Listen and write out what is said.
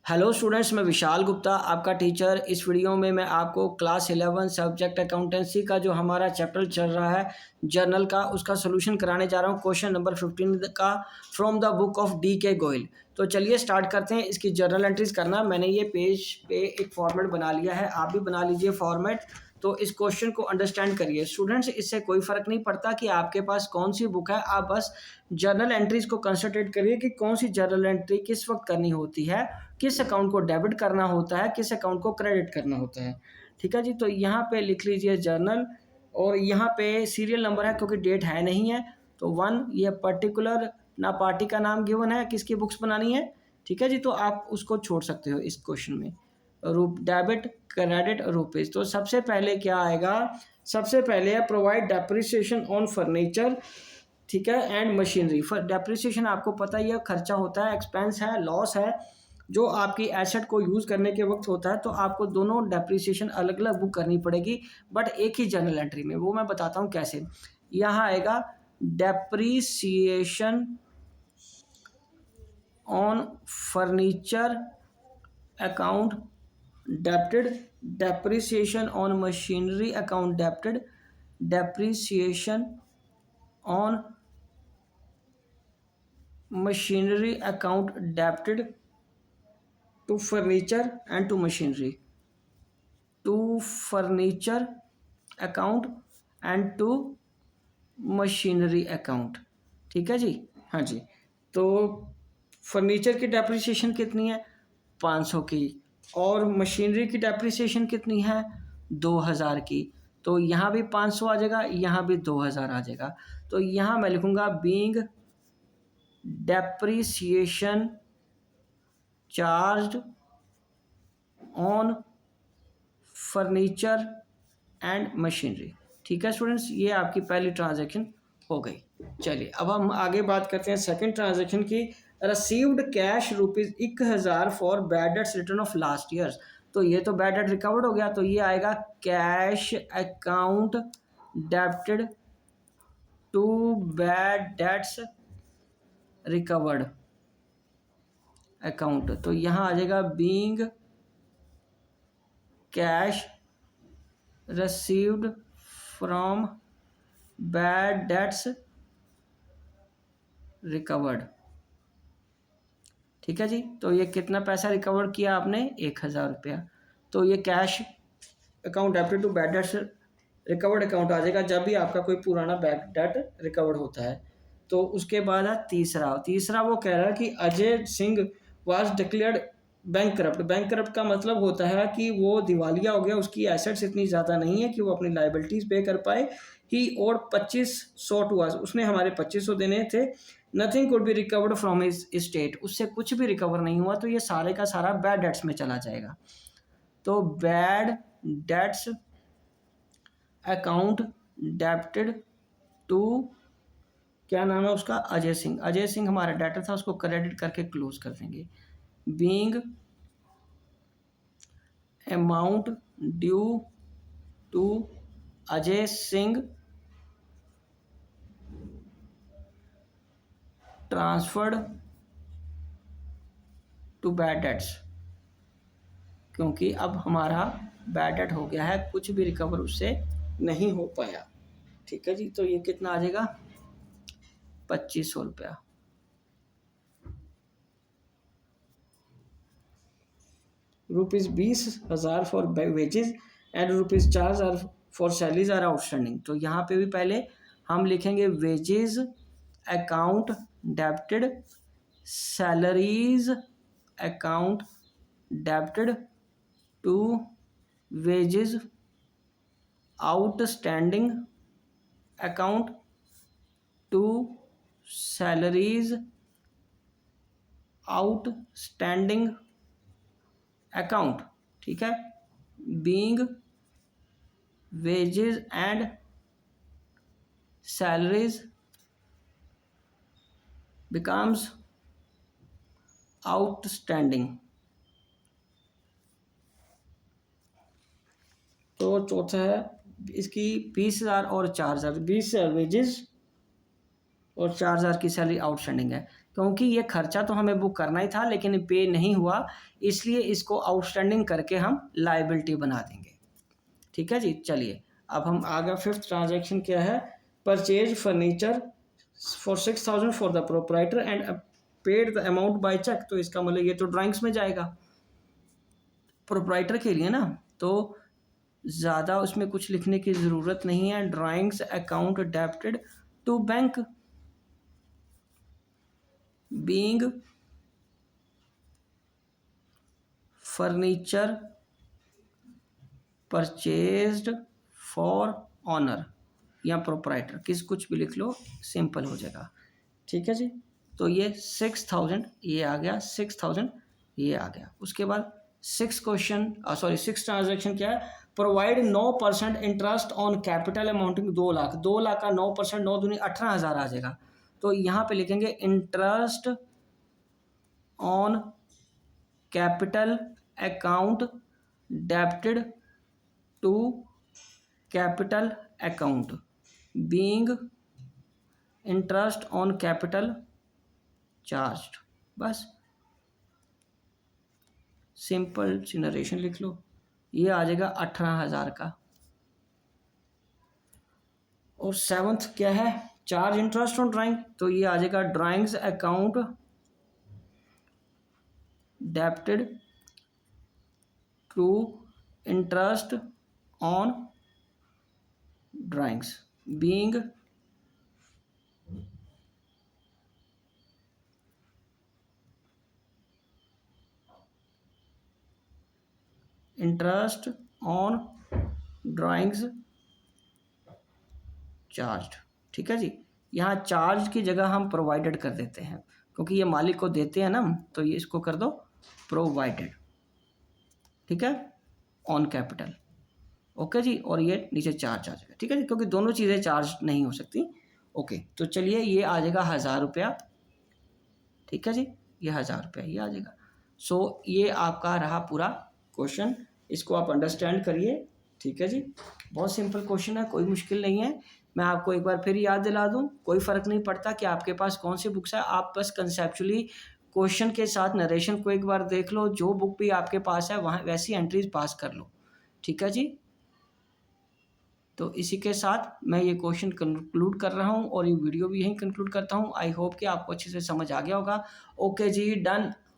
Hello students, मैं विशाल गुप्ता आपका teacher. इस वीडियो में मैं आपको क्लास 11 सब्जेक्ट अकाउंटेंसी का जो हमारा चैप्टर चल रहा है जर्नल का, उसका सोल्यूशन कराने जा रहा हूँ। क्वेश्चन नंबर 15 का from the book of D के गोयल। तो चलिए स्टार्ट करते हैं इसकी जर्नल एंट्रीज करना। मैंने ये पेज पे एक फॉर्मेट बना लिया है, आप भी बना लीजिए फॉर्मेट। तो इस क्वेश्चन को अंडरस्टैंड करिए स्टूडेंट्स। इससे कोई फ़र्क नहीं पड़ता कि आपके पास कौन सी बुक है, आप बस जर्नल एंट्रीज को कंसंट्रेट करिए कि कौन सी जर्नल एंट्री किस वक्त करनी होती है, किस अकाउंट को डेबिट करना होता है, किस अकाउंट को क्रेडिट करना होता है। ठीक है जी। तो यहाँ पे लिख लीजिए जर्नल, और यहाँ पे सीरियल नंबर है क्योंकि डेट है नहीं है तो 1। ये पर्टिकुलर ना पार्टी का नाम गिवन है, किसकी बुक्स बनानी है। ठीक है जी। तो आप उसको छोड़ सकते हो इस क्वेश्चन में। Debit, credit, rupees. तो सबसे पहले क्या आएगा, सबसे पहले है प्रोवाइड डेप्रिसिएशन ऑन फर्नीचर, ठीक है, एंड मशीनरी। फॉर डेप्रिसिएशन आपको पता ही है, खर्चा होता है, एक्सपेंस है, लॉस है जो आपकी एसेट को यूज़ करने के वक्त होता है। तो आपको दोनों डेप्रिसिएशन अलग अलग बुक करनी पड़ेगी, बट एक ही जर्नल एंट्री में। वो मैं बताता हूँ कैसे। यहाँ आएगा depreciation on furniture account debited, depreciation on machinery account debited, depreciation on machinery account debited to furniture and to machinery, to furniture account and to machinery account. ठीक है जी। हाँ जी। तो फर्नीचर की डेप्रिसिएशन कितनी है, 500 की, और मशीनरी की डेप्रिसिएशन कितनी है, 2000 की। तो यहाँ भी 500 आ जाएगा, यहाँ भी 2000 आ जाएगा। तो यहाँ मैं लिखूँगा being depreciation charge on furniture and machinery. ठीक है स्टूडेंट्स, ये आपकी पहली ट्रांजैक्शन हो गई। चलिए अब हम आगे बात करते हैं सेकंड ट्रांजैक्शन की। Received cash ₹1000 for bad debts return of last years. तो ये तो बैड डेट रिकवर्ड हो गया, तो ये आएगा cash account debited to bad debts recovered account. तो यहाँ आ जाएगा being cash received from bad debts recovered। ठीक है जी। तो ये कितना पैसा रिकवर किया आपने, 1000 रुपया। तो ये cash account debited to bad debts recovered account आ जाएगा जब भी आपका कोई पुराना बैड डेट रिकवर्ड होता है। तो उसके बाद है तीसरा। तीसरा वो कह रहा है कि Ajay Singh was declared bank corrupt. Bank corrupt का मतलब होता है कि वो दिवालिया हो गया, उसकी एसेट्स इतनी ज़्यादा नहीं है कि वो अपनी लाइबिलिटीज़ पे कर पाए। ही और 2500 टू अस, उसने हमारे 2500 देने थे। Nothing could be recovered from his state, उससे कुछ भी रिकवर नहीं हुआ। तो ये सारे का सारा बैड डेट्स में चला जाएगा। तो bad debts account debited to, क्या नाम है उसका, अजय सिंह। अजय सिंह हमारा डेटर था, उसको क्रेडिट करके क्लोज कर देंगे। Being amount due to Ajay Singh transferred to bad debts, क्योंकि अब हमारा बैड डेट हो गया है, कुछ भी रिकवर उससे नहीं हो पाया। ठीक है जी। तो ये कितना आ जाएगा, 2500 रुपया। ₹20,000 for wages and ₹4,000 for salaries are outstanding. तो यहाँ पे भी पहले हम लिखेंगे wages account debited, salaries account debited to wages outstanding account to salaries outstanding account. ठीक है। Being wages and salaries becomes outstanding. तो चौथा है इसकी 20,000 और 4,000, 20,000 वेजेस और 4,000 की सैलरी आउटस्टैंडिंग है। क्योंकि ये खर्चा तो हमें बुक करना ही था लेकिन पे नहीं हुआ, इसलिए इसको आउटस्टैंडिंग करके हम लायबिलिटी बना देंगे। ठीक है जी, चलिए अब हम आगे फिफ्थ ट्रांजैक्शन क्या है, purchase furniture for 6,000 for the proprietor and paid the amount by cheque. तो इसका मतलब ये तो ड्राइंग्स में जाएगा प्रोपराइटर के लिए ना, तो ज़्यादा उसमें कुछ लिखने की ज़रूरत नहीं है। Drawings account debited to bank being furniture purchased for owner या प्रोपराइटर, कुछ भी लिख लो, सिंपल हो जाएगा। ठीक है जी, तो ये 6,000 ये आ गया, 6,000 ये आ गया। उसके बाद सिक्स ट्रांजेक्शन क्या है, provide 9% interest on capital amounting 2 lakh. 2 lakh का 9%, 9 दूनी 18,000 आ जाएगा। तो यहाँ पे लिखेंगे interest on capital account debited to capital account being interest on capital charged. बस सिंपल सी नरेशन लिख लो, ये आ जाएगा 18,000 का। और सेवंथ क्या है, चार्ज इंटरेस्ट ऑन ड्राइंग, तो ये आ जाएगा drawings account debited to interest on drawings being interest on drawings charge. ठीक है जी, यहाँ चार्ज की जगह हम प्रोवाइडेड कर देते हैं, क्योंकि ये मालिक को देते हैं ना, तो ये इसको कर दो प्रोवाइडेड। ठीक है, ऑन कैपिटल। ओके जी, और ये नीचे चार्ज आ जाएगा। ठीक है जी, क्योंकि दोनों चीज़ें चार्ज नहीं हो सकती। ओके, तो चलिए ये आ जाएगा 1,000 रुपया। ठीक है जी, ये 1,000 रुपया ये आ जाएगा। सो ये आपका रहा पूरा क्वेश्चन, इसको आप अंडरस्टैंड करिए। ठीक है जी, बहुत सिंपल क्वेश्चन है, कोई मुश्किल नहीं है। मैं आपको एक बार फिर याद दिला दूं, कोई फ़र्क नहीं पड़ता कि आपके पास कौन सी बुक्स है, आप बस कंसेप्चुअली क्वेश्चन के साथ नरेशन को एक बार देख लो, जो बुक भी आपके पास है वहाँ वैसी एंट्रीज पास कर लो। ठीक है जी, तो इसी के साथ मैं ये क्वेश्चन कंक्लूड कर रहा हूँ और ये वीडियो भी यहीं कंक्लूड करता हूँ। आई होप कि आपको अच्छे से समझ आ गया होगा। ओके जी, डन।